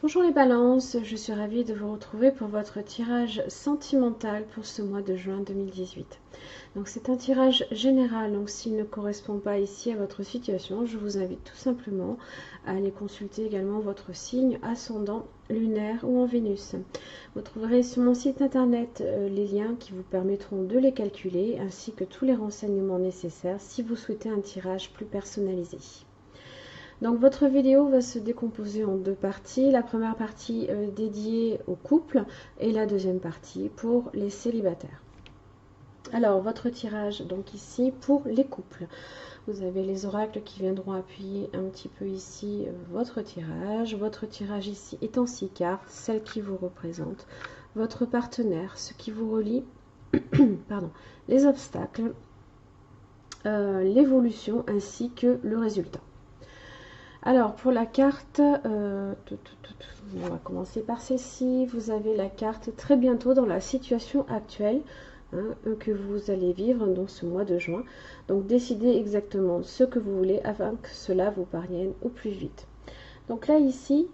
Bonjour les balances, je suis ravie de vous retrouver pour votre tirage sentimental pour ce mois de juin 2018. Donc c'est un tirage général, donc s'il ne correspond pas ici à votre situation, je vous invite tout simplement à aller consulter également votre signe ascendant, lunaire ou en Vénus. Vous trouverez sur mon site internet les liens qui vous permettront de les calculer ainsi que tous les renseignements nécessaires si vous souhaitez un tirage plus personnalisé. Donc votre vidéo va se décomposer en deux parties. La première partie dédiée au couple et la deuxième partie pour les célibataires. Alors votre tirage donc ici pour les couples. Vous avez les oracles qui viendront appuyer un petit peu ici votre tirage. Votre tirage ici est en 6 cartes, celle qui vous représente, votre partenaire, ce qui vous relie, pardon, les obstacles, l'évolution ainsi que le résultat. Alors, pour la carte, on va commencer par celle-ci. Vous avez la carte très bientôt dans la situation actuelle que vous allez vivre dans ce mois de juin. Donc, décidez exactement ce que vous voulez afin que cela vous parvienne au plus vite. Donc là, ici,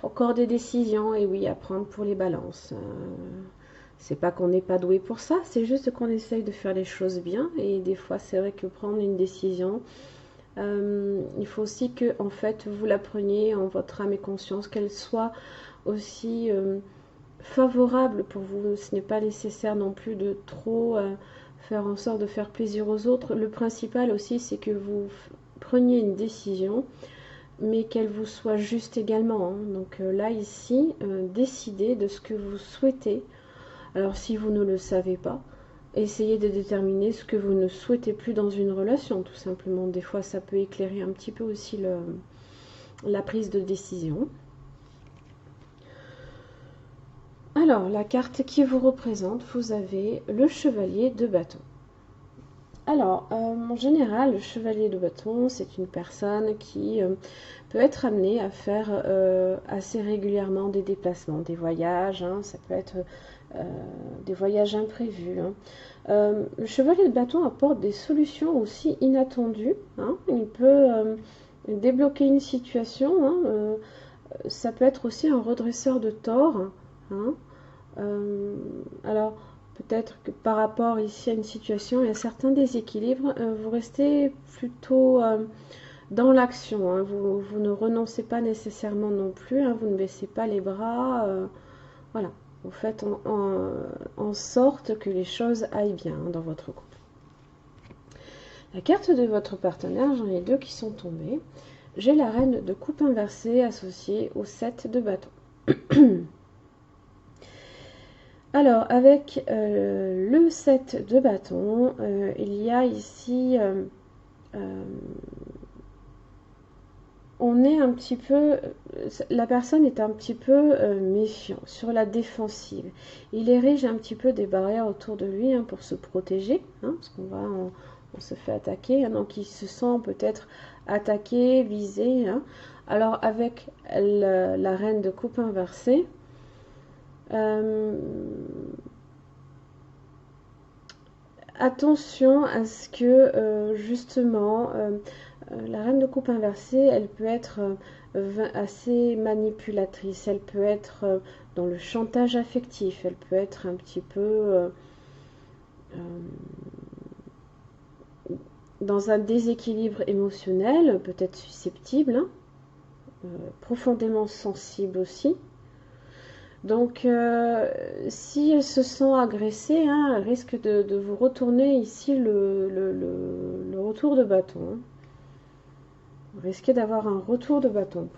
encore des décisions, et oui, à prendre pour les balances. C'est pas qu'on n'est pas doué pour ça, c'est juste qu'on essaye de faire les choses bien. Et des fois, c'est vrai que prendre une décision, il faut aussi que en fait vous la preniez en votre âme et conscience, qu'elle soit aussi favorable pour vous. Ce n'est pas nécessaire non plus de trop faire en sorte de faire plaisir aux autres. Le principal aussi, c'est que vous preniez une décision, mais qu'elle vous soit juste également, hein. Donc là ici, décidez de ce que vous souhaitez. Alors si vous ne le savez pas, essayez de déterminer ce que vous ne souhaitez plus dans une relation, tout simplement. Des fois, ça peut éclairer un petit peu aussi la prise de décision. Alors, la carte qui vous représente, vous avez le chevalier de bâton. Alors, en général, le chevalier de bâton, c'est une personne qui peut être amenée à faire assez régulièrement des déplacements, des voyages, hein. Ça peut être des voyages imprévus, hein. Le chevalier de bâton apporte des solutions aussi inattendues, hein. Il peut débloquer une situation, hein. Ça peut être aussi un redresseur de tort, hein. Alors, peut-être que par rapport ici à une situation et à certains déséquilibres, vous restez plutôt dans l'action, hein. Vous ne renoncez pas nécessairement non plus, hein. Vous ne baissez pas les bras. Voilà. Vous faites en sorte que les choses aillent bien, hein, dans votre couple. La carte de votre partenaire, j'en ai deux qui sont tombées. J'ai la reine de coupe inversée associée au 7 de bâton. Alors, avec le 7 de bâton, il y a ici, on est un petit peu, la personne est un petit peu méfiant, sur la défensive. Il érige un petit peu des barrières autour de lui, hein, pour se protéger, hein, parce on se fait attaquer, hein, donc il se sent peut-être attaqué, visé, hein. Alors, avec la reine de coupe inversée, attention à ce que justement la reine de coupe inversée, elle peut être assez manipulatrice, elle peut être dans le chantage affectif, elle peut être un petit peu dans un déséquilibre émotionnel, peut-être susceptible, hein, profondément sensible aussi. Donc, si elle se sent agressée, hein, elle risque de vous retourner ici le retour de bâton, hein. Vous risquez d'avoir un retour de bâton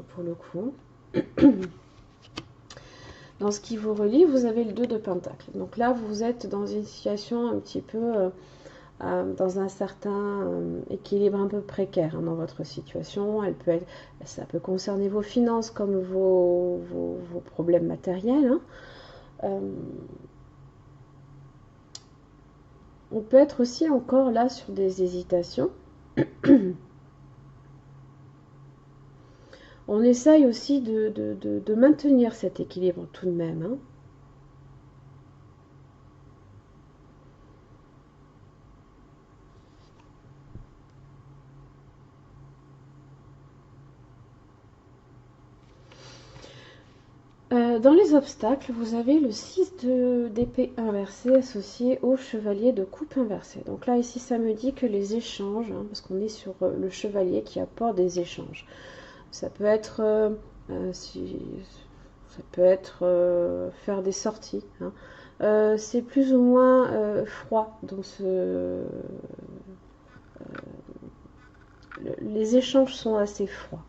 pour le coup. Dans ce qui vous relie, vous avez le 2 de pentacle. Donc là, vous êtes dans une situation un petit peu, dans un certain équilibre un peu précaire, hein, dans votre situation. Ça peut concerner vos finances comme vos problèmes matériels, hein. On peut être aussi encore là sur des hésitations. On essaye aussi de maintenir cet équilibre tout de même, hein. Dans les obstacles, vous avez le 6 d'épée inversé associé au chevalier de coupe inversé. Donc là, ici, ça me dit que les échanges, hein, parce qu'on est sur le chevalier qui apporte des échanges. Ça peut être, ça peut être faire des sorties, hein. C'est plus ou moins froid dans les échanges sont assez froids.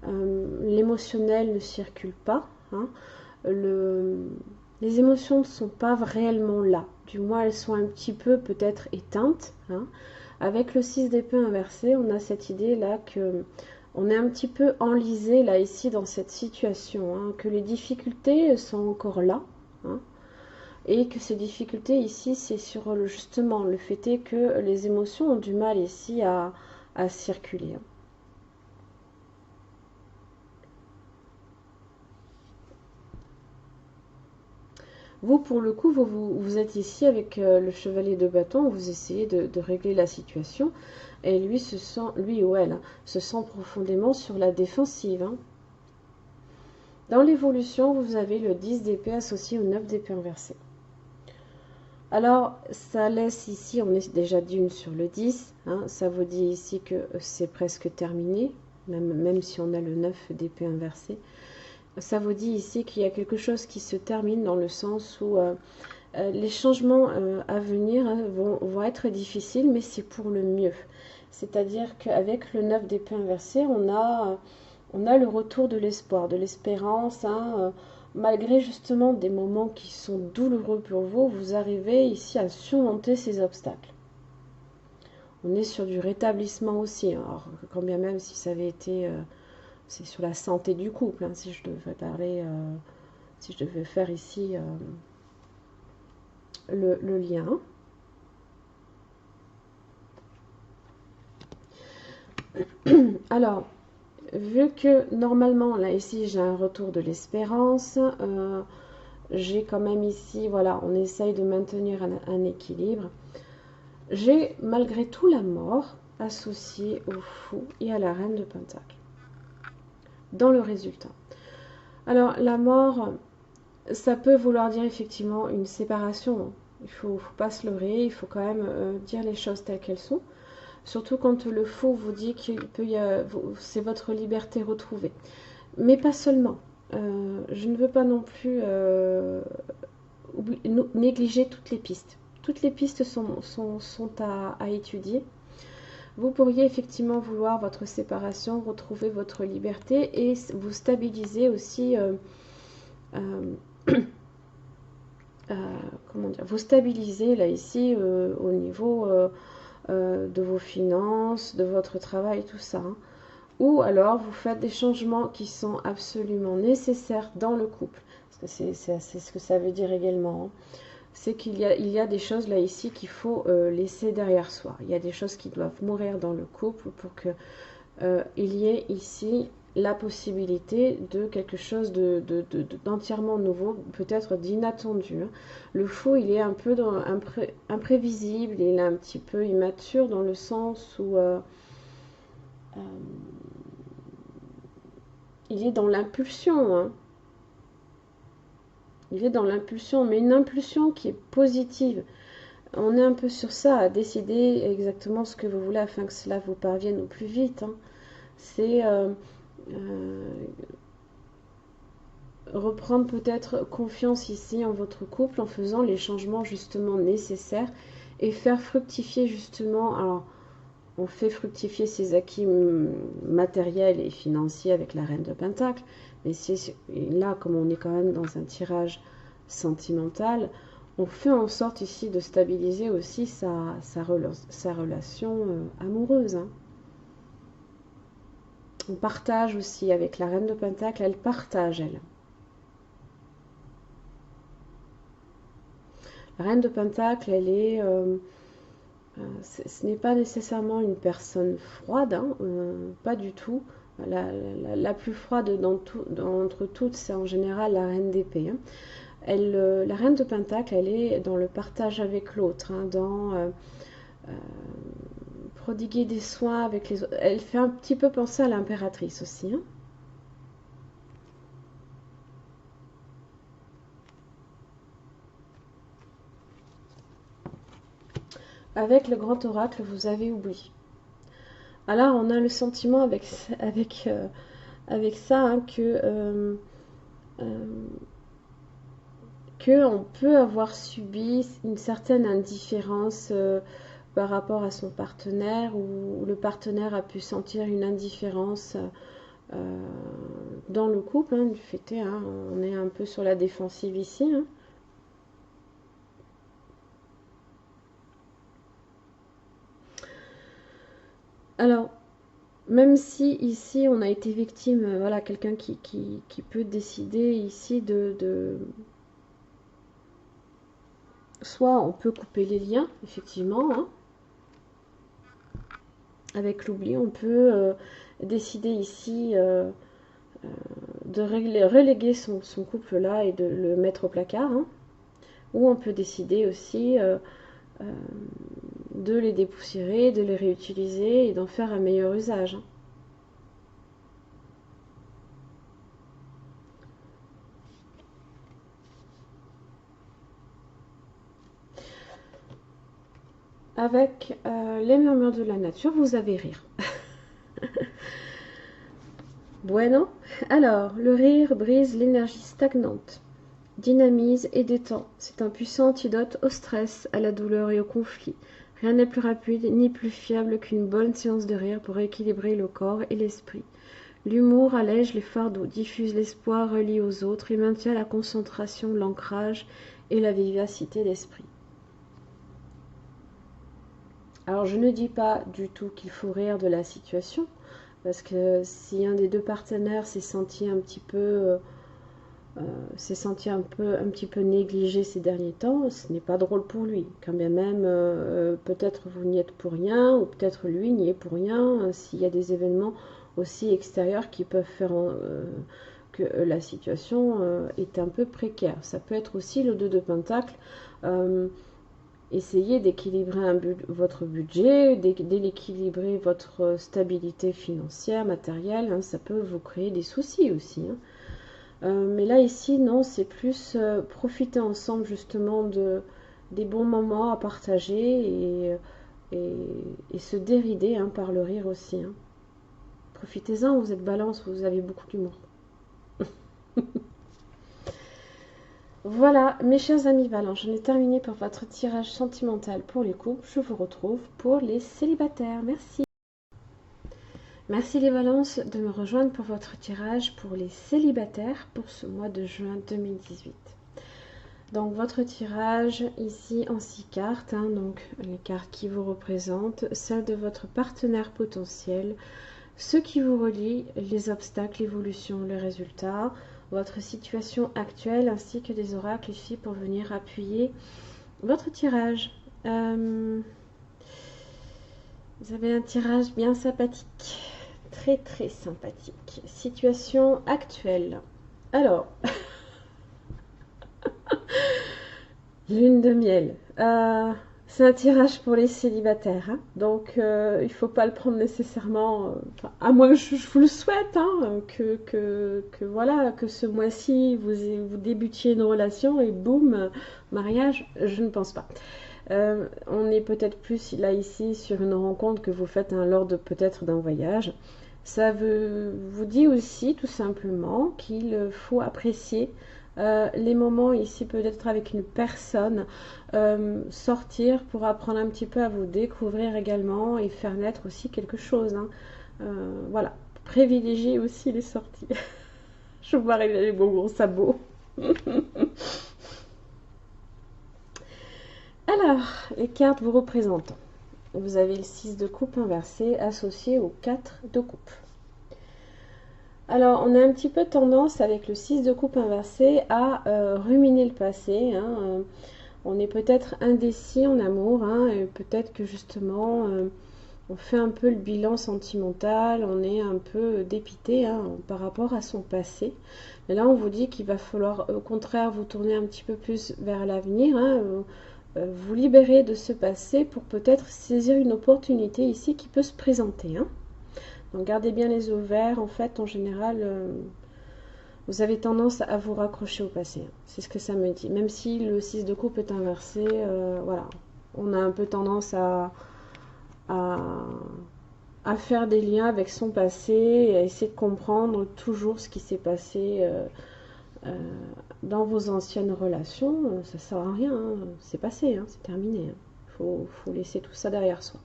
L'émotionnel ne circule pas, hein. Les émotions ne sont pas réellement là. Du moins, elles sont un petit peu peut-être éteintes, hein. Avec le 6 d'épée inversé, on a cette idée-là que on est un petit peu enlisé là ici dans cette situation, hein, que les difficultés sont encore là, hein, et que ces difficultés ici, c'est sur justement le fait est que les émotions ont du mal ici à circuler, hein. Vous, pour le coup, vous êtes ici avec le chevalier de bâton, vous essayez de régler la situation, et lui, lui ou elle, hein, se sent profondément sur la défensive, hein. Dans l'évolution, vous avez le 10 d'épée associé au 9 d'épée inversé. Alors, ça laisse ici, on est déjà d'une sur le 10, hein, ça vous dit ici que c'est presque terminé, même si on a le 9 d'épée inversé. Ça vous dit ici qu'il y a quelque chose qui se termine dans le sens où les changements à venir, hein, vont être difficiles, mais c'est pour le mieux. C'est-à-dire qu'avec le 9 d'épée inversé, on a le retour de l'espoir, de l'espérance, hein, malgré justement des moments qui sont douloureux pour vous, vous arrivez ici à surmonter ces obstacles. On est sur du rétablissement aussi, hein. Alors, quand bien même si ça avait été... c'est sur la santé du couple, hein, si je devais parler, si je devais faire ici le lien. Alors, vu que normalement, là ici, j'ai un retour de l'espérance, j'ai quand même ici, voilà, on essaye de maintenir un équilibre. J'ai malgré tout la mort associée au fou et à la reine de Pentacle dans le résultat. Alors, la mort, ça peut vouloir dire effectivement une séparation. Il ne faut pas se leurrer, il faut quand même dire les choses telles qu'elles sont. Surtout quand le faux vous dit qu'il peut c'est votre liberté retrouvée. Mais pas seulement. Je ne veux pas non plus négliger toutes les pistes. Toutes les pistes sont à étudier. Vous pourriez effectivement vouloir votre séparation, retrouver votre liberté et vous stabiliser aussi, comment dire, vous stabiliser là ici au niveau de vos finances, de votre travail, tout ça, hein. Ou alors vous faites des changements qui sont absolument nécessaires dans le couple. Parce que c'est ce que ça veut dire également, hein. C'est qu'il y a des choses là ici qu'il faut laisser derrière soi. Il y a des choses qui doivent mourir dans le couple pour que il y ait ici la possibilité de quelque chose d'entièrement nouveau, peut-être d'inattendu, hein. Le fou, il est un peu imprévisible, il est un petit peu immature dans le sens où il est dans l'impulsion, hein. Il est dans l'impulsion, mais une impulsion qui est positive. On est un peu sur ça, à décider exactement ce que vous voulez afin que cela vous parvienne au plus vite, hein. C'est reprendre peut-être confiance ici en votre couple en faisant les changements justement nécessaires et faire fructifier justement, alors on fait fructifier ses acquis matériels et financiers avec la reine de Pentacle, mais là, comme on est quand même dans un tirage sentimental, on fait en sorte ici de stabiliser aussi sa relation amoureuse, hein. On partage aussi avec la reine de Pentacle, elle partage, elle. La reine de Pentacle, elle est... ce n'est pas nécessairement une personne froide, hein, pas du tout. La plus froide d'entre toutes, c'est en général la reine d'épée, hein. La reine de Pentacle, elle est dans le partage avec l'autre, hein, dans prodiguer des soins avec les autres. Elle fait un petit peu penser à l'impératrice aussi, hein. avec le grand oracle, vous avez oublié. Alors, on a le sentiment avec ça hein, que on peut avoir subi une certaine indifférence par rapport à son partenaire ou le partenaire a pu sentir une indifférence dans le couple. Hein, du fait est, hein, on est un peu sur la défensive ici. Hein. Alors, même si ici on a été victime, voilà, quelqu'un qui peut décider ici soit on peut couper les liens, effectivement, hein, avec l'oubli, on peut décider ici de reléguer son couple là et de le mettre au placard, hein, ou on peut décider aussi euh, de les dépoussiérer, de les réutiliser et d'en faire un meilleur usage. Hein. Avec les murmures de la nature, vous avez rire. Bueno, alors, le rire brise l'énergie stagnante, dynamise et détend. C'est un puissant antidote au stress, à la douleur et au conflit. Rien n'est plus rapide ni plus fiable qu'une bonne séance de rire pour équilibrer le corps et l'esprit. L'humour allège les fardeaux, diffuse l'espoir, relie aux autres et maintient la concentration, l'ancrage et la vivacité d'esprit. Alors je ne dis pas du tout qu'il faut rire de la situation, parce que si un des deux partenaires s'est senti un petit peu, un petit peu négligé ces derniers temps, ce n'est pas drôle pour lui. Quand bien même, peut-être vous n'y êtes pour rien, ou peut-être lui n'y est pour rien, s'il y a des événements aussi extérieurs qui peuvent faire que la situation est un peu précaire. Ça peut être aussi le 2 de Pentacle. Essayez d'équilibrer votre budget, d'équilibrer votre stabilité financière, matérielle. Hein, ça peut vous créer des soucis aussi. Hein. Mais là, ici, non, c'est plus profiter ensemble justement des bons moments à partager et se dérider hein, par le rire aussi. Hein. Profitez-en, vous êtes balance, vous avez beaucoup d'humour. Voilà, mes chers amis Valence, j'en ai terminé pour votre tirage sentimental pour les couples. Je vous retrouve pour les célibataires. Merci. Merci les Valences de me rejoindre pour votre tirage pour les célibataires pour ce mois de juin 2018. Donc votre tirage ici en 6 cartes, hein, donc les cartes qui vous représentent, celles de votre partenaire potentiel, ce qui vous relie, les obstacles, l'évolution, le résultat, votre situation actuelle ainsi que des oracles ici pour venir appuyer votre tirage. Vous avez un tirage bien sympathique, très très sympathique. Situation actuelle. Alors, lune de miel. C'est un tirage pour les célibataires, hein. Donc il ne faut pas le prendre nécessairement, à moins que je vous le souhaite, hein, voilà, que ce mois-ci vous débutiez une relation et boum, mariage, je ne pense pas. On est peut-être plus là ici sur une rencontre que vous faites hein, lors de peut-être d'un voyage. Ça vous dit aussi tout simplement qu'il faut apprécier les moments ici peut-être avec une personne, sortir pour apprendre un petit peu à vous découvrir également et faire naître aussi quelque chose. Hein. Voilà, privilégiez aussi les sorties. Je vois arriver les beaux gros sabots. Alors, les cartes vous représentant. Vous avez le 6 de coupe inversé associé au 4 de coupe. Alors, on a un petit peu tendance avec le 6 de coupe inversé à ruminer le passé. Hein, on est peut-être indécis en amour, hein, et peut-être que justement, on fait un peu le bilan sentimental, on est un peu dépité hein, par rapport à son passé. Mais là, on vous dit qu'il va falloir au contraire vous tourner un petit peu plus vers l'avenir, hein, vous libérer de ce passé pour peut-être saisir une opportunité ici qui peut se présenter. Hein. Donc gardez bien les yeux ouverts, en fait, en général, vous avez tendance à vous raccrocher au passé. C'est ce que ça me dit. Même si le 6 de coupe est inversé, voilà. on a un peu tendance à, à faire des liens avec son passé et à essayer de comprendre toujours ce qui s'est passé euh, dans vos anciennes relations. Ça sert à rien, hein. C'est passé, hein, c'est terminé. Faut laisser tout ça derrière soi.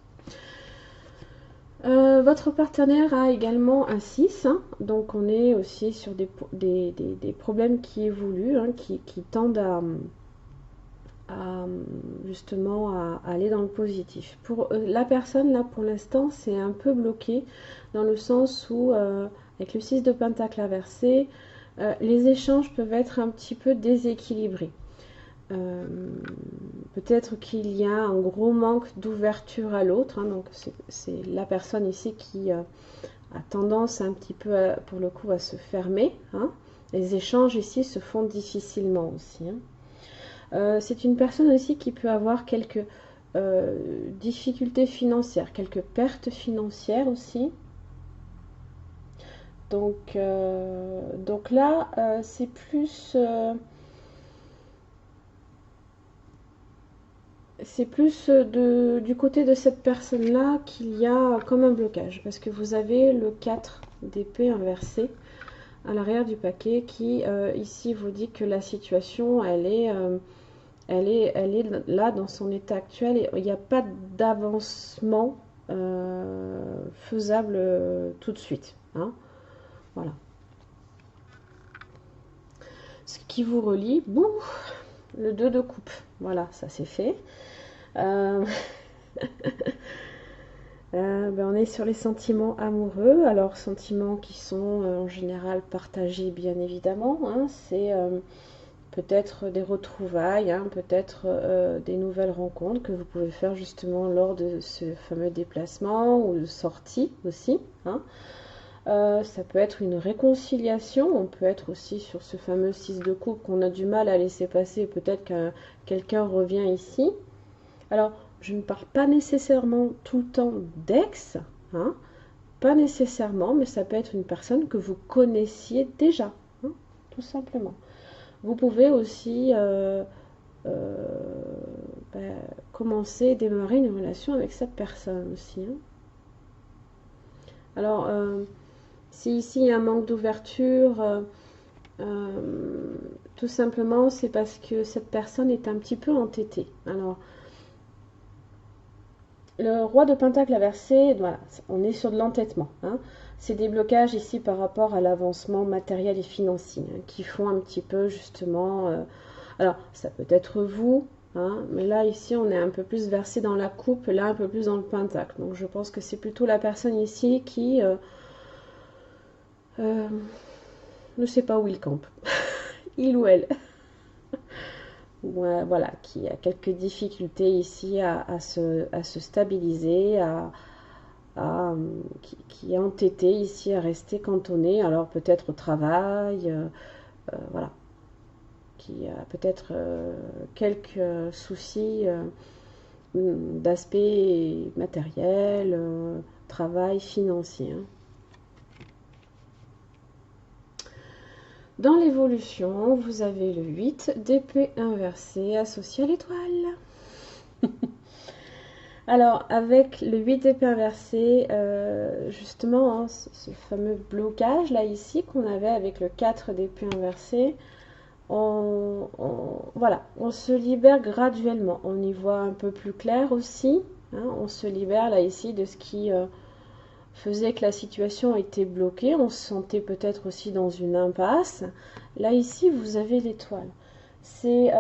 Votre partenaire a également un 6, hein, donc on est aussi sur des problèmes qui évoluent, hein, qui tendent à, justement à aller dans le positif. Pour la personne là pour l'instant c'est un peu bloqué dans le sens où avec le 6 de pentacle inversé, les échanges peuvent être un petit peu déséquilibrés. Peut-être qu'il y a un gros manque d'ouverture à l'autre, hein, donc c'est la personne ici qui a tendance un petit peu pour le coup à se fermer, hein. Les échanges ici se font difficilement aussi, hein. C'est une personne aussi qui peut avoir quelques difficultés financières, quelques pertes financières aussi. Donc là, c'est plus du côté de cette personne-là qu'il y a comme un blocage. Parce que vous avez le 4 d'épée inversé à l'arrière du paquet qui, ici, vous dit que la situation, elle est là dans son état actuel et il n'y a pas d'avancement faisable tout de suite, hein. Voilà. Ce qui vous relie, boum, le 2 de coupe. Voilà, ça c'est fait. Euh, ben, on est sur les sentiments amoureux. Alors, sentiments qui sont en général partagés, bien évidemment, hein. C'est peut-être des retrouvailles, hein, peut-être des nouvelles rencontres que vous pouvez faire justement lors de ce fameux déplacement ou de sortie aussi, hein. Ça peut être une réconciliation, on peut être aussi sur ce fameux 6 de coupe qu'on a du mal à laisser passer, peut-être que quelqu'un revient ici. Alors, je ne parle pas nécessairement tout le temps d'ex, hein, pas nécessairement, mais ça peut être une personne que vous connaissiez déjà, hein, tout simplement. Vous pouvez aussi euh, ben, commencer, démarrer une relation avec cette personne aussi, hein. Alors, si ici il y a un manque d'ouverture, tout simplement c'est parce que cette personne est un petit peu entêtée. Alors, le roi de pentacle inversé, voilà, on est sur de l'entêtement, hein. C'est des blocages ici par rapport à l'avancement matériel et financier, hein, qui font un petit peu justement. Alors, ça peut être vous, hein, mais là ici on est un peu plus versé dans la coupe, là un peu plus dans le pentacle. Donc je pense que c'est plutôt la personne ici qui euh, ne sait pas où il campe, il ou elle. Voilà, qui a quelques difficultés ici à se stabiliser, qui est entêté ici à rester cantonné, alors peut-être au travail, voilà, qui a peut-être quelques soucis d'aspect matériel, travail, financier, hein. Dans l'évolution, vous avez le 8 d'épée inversée associé à l'étoile. Alors, avec le 8 d'épée inversée, justement, hein, ce fameux blocage là ici qu'on avait avec le 4 d'épée inversée, voilà, on se libère graduellement. On y voit un peu plus clair aussi, hein. On se libère là ici de ce qui faisait que la situation était bloquée. On se sentait peut-être aussi dans une impasse. Là ici, vous avez l'étoile. C'est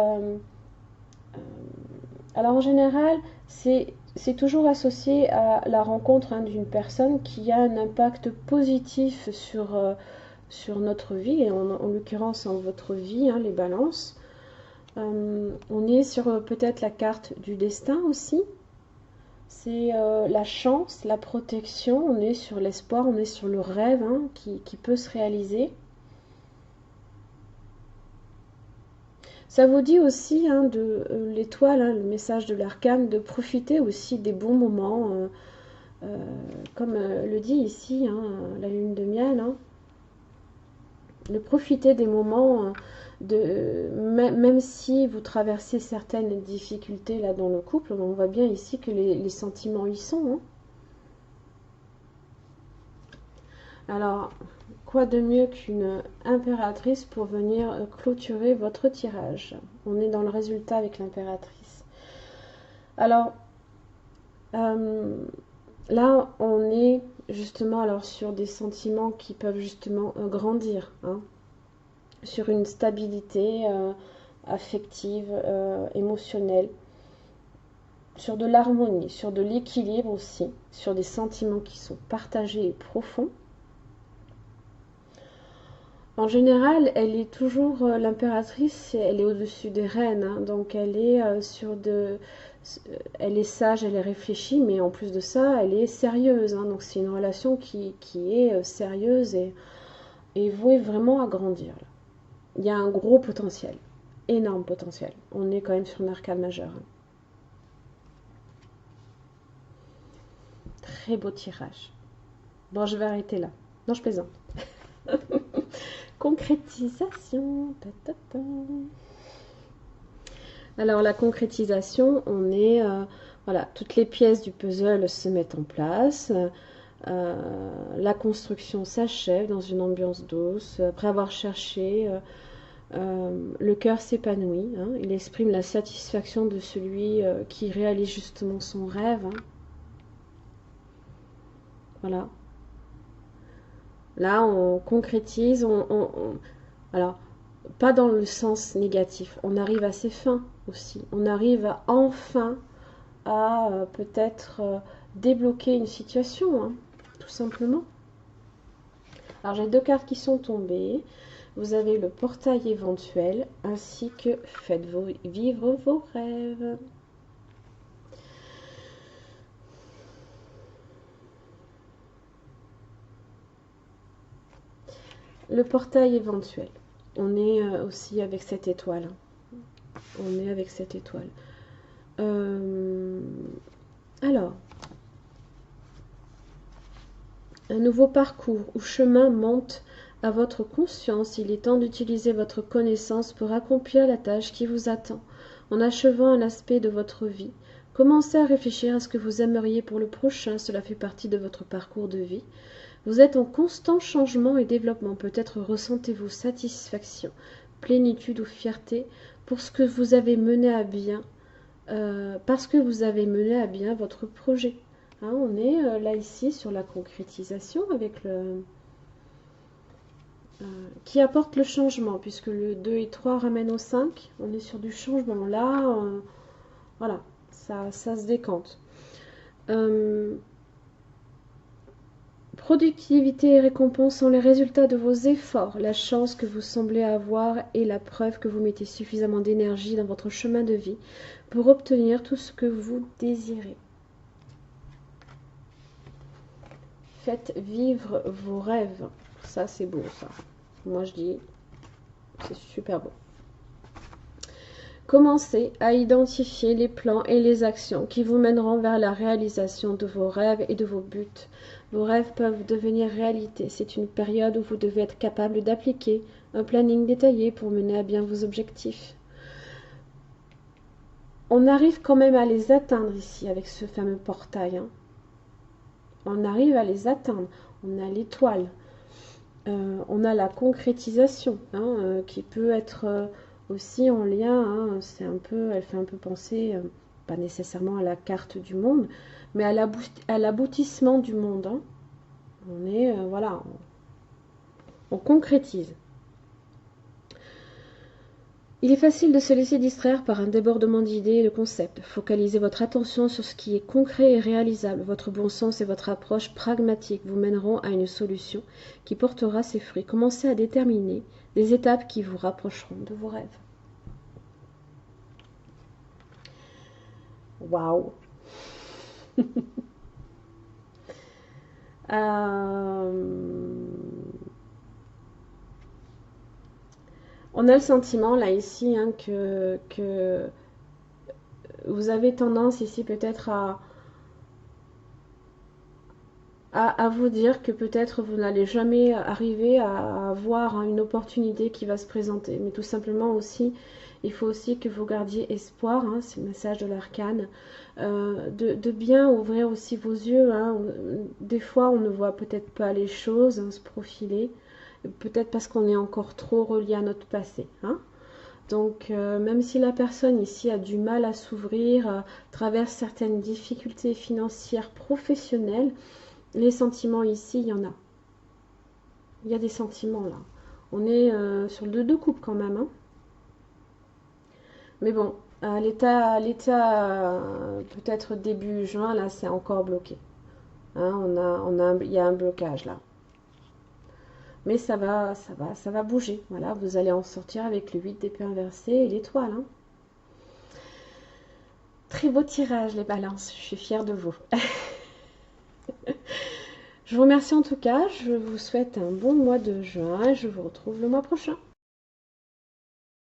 alors en général, c'est toujours associé à la rencontre, hein, d'une personne qui a un impact positif sur notre vie, et en l'occurrence en votre vie, hein, les balances. On est sur peut-être la carte du destin aussi. C'est la chance, la protection, on est sur l'espoir, on est sur le rêve, hein, qui peut se réaliser. Ça vous dit aussi, hein, de l'étoile, hein, le message de l'arcane, de profiter aussi des bons moments, comme le dit ici, hein, la lune de miel, hein. de profiter des moments même si vous traversez certaines difficultés là dans le couple, on voit bien ici que les sentiments y sont. Hein. Alors, quoi de mieux qu'une impératrice pour venir clôturer votre tirage? On est dans le résultat avec l'impératrice. Alors, là, on est justement alors sur des sentiments qui peuvent justement grandir, hein, sur une stabilité affective, émotionnelle, sur de l'harmonie, sur de l'équilibre aussi, sur des sentiments qui sont partagés et profonds. En général, elle est toujours l'impératrice, elle est au-dessus des reines, hein, donc elle est elle est sage, elle est réfléchie, mais en plus de ça, elle est sérieuse. Hein, donc c'est une relation qui est sérieuse et vouée vraiment à grandir. Là. Il y a un gros potentiel, énorme potentiel. On est quand même sur un arcane majeur. Hein. Très beau tirage. Bon, je vais arrêter là. Non, je plaisante. Concrétisation. Ta, ta, ta. Alors la concrétisation, on est voilà, toutes les pièces du puzzle se mettent en place. La construction s'achève dans une ambiance douce. Après avoir cherché, le cœur s'épanouit. Hein, il exprime la satisfaction de celui qui réalise justement son rêve. Hein. Voilà. Là, on concrétise. Alors, pas dans le sens négatif. On arrive à ses fins aussi. On arrive enfin à peut-être débloquer une situation, hein, tout simplement. Alors, j'ai deux cartes qui sont tombées. Vous avez le portail éventuel ainsi que faites vivre vos rêves. Le portail éventuel. On est aussi avec cette étoile. On est avec cette étoile. Alors, un nouveau parcours ou chemin monte à votre conscience. Il est temps d'utiliser votre connaissance pour accomplir la tâche qui vous attend. En achevant un aspect de votre vie, commencez à réfléchir à ce que vous aimeriez pour le prochain. Cela fait partie de votre parcours de vie. Vous êtes en constant changement et développement. Peut-être ressentez-vous satisfaction, plénitude ou fierté pour ce que vous avez mené à bien, parce que vous avez mené à bien votre projet. Hein, on est là ici sur la concrétisation avec le qui apporte le changement, puisque le 2 et 3 ramènent au 5. On est sur du changement. Là, voilà, ça se décante. Productivité et récompense sont les résultats de vos efforts. La chance que vous semblez avoir est la preuve que vous mettez suffisamment d'énergie dans votre chemin de vie pour obtenir tout ce que vous désirez. Faites vivre vos rêves. Ça, c'est beau, ça. Moi, je dis, c'est super beau. Commencez à identifier les plans et les actions qui vous mèneront vers la réalisation de vos rêves et de vos buts. Vos rêves peuvent devenir réalité. C'est une période où vous devez être capable d'appliquer un planning détaillé pour mener à bien vos objectifs. On arrive quand même à les atteindre ici avec ce fameux portail. Hein. On arrive à les atteindre. On a l'étoile. On a la concrétisation hein, qui peut être aussi en lien. Hein, c'est un peu, elle fait un peu penser, pas nécessairement à la carte du monde, mais à l'aboutissement du monde. Hein. On est, voilà, on concrétise. Il est facile de se laisser distraire par un débordement d'idées et de concepts. Focalisez votre attention sur ce qui est concret et réalisable. Votre bon sens et votre approche pragmatique vous mèneront à une solution qui portera ses fruits. Commencez à déterminer des étapes qui vous rapprocheront de vos rêves. Waouh! On a le sentiment là ici hein, que vous avez tendance ici peut-être à vous dire que peut-être vous n'allez jamais arriver à avoir une opportunité qui va se présenter. Mais tout simplement aussi, il faut aussi que vous gardiez espoir, hein, c'est le message de l'arcane, de bien ouvrir aussi vos yeux. Hein. Des fois, on ne voit peut-être pas les choses hein, se profiler, peut-être parce qu'on est encore trop relié à notre passé. Hein. Donc, même si la personne ici a du mal à s'ouvrir, traverse certaines difficultés financières professionnelles, les sentiments ici, il y en a. Il y a des sentiments là. On est sur le 2 de coupe quand même. Hein. Mais bon, peut-être début juin, là, c'est encore bloqué. Hein, il y a un blocage là. Mais ça va bouger. Voilà, vous allez en sortir avec le 8 d'épée inversé et l'étoile. Hein. Très beau tirage, les balances. Je suis fière de vous. Je vous remercie en tout cas. Je vous souhaite un bon mois de juin. Je vous retrouve le mois prochain.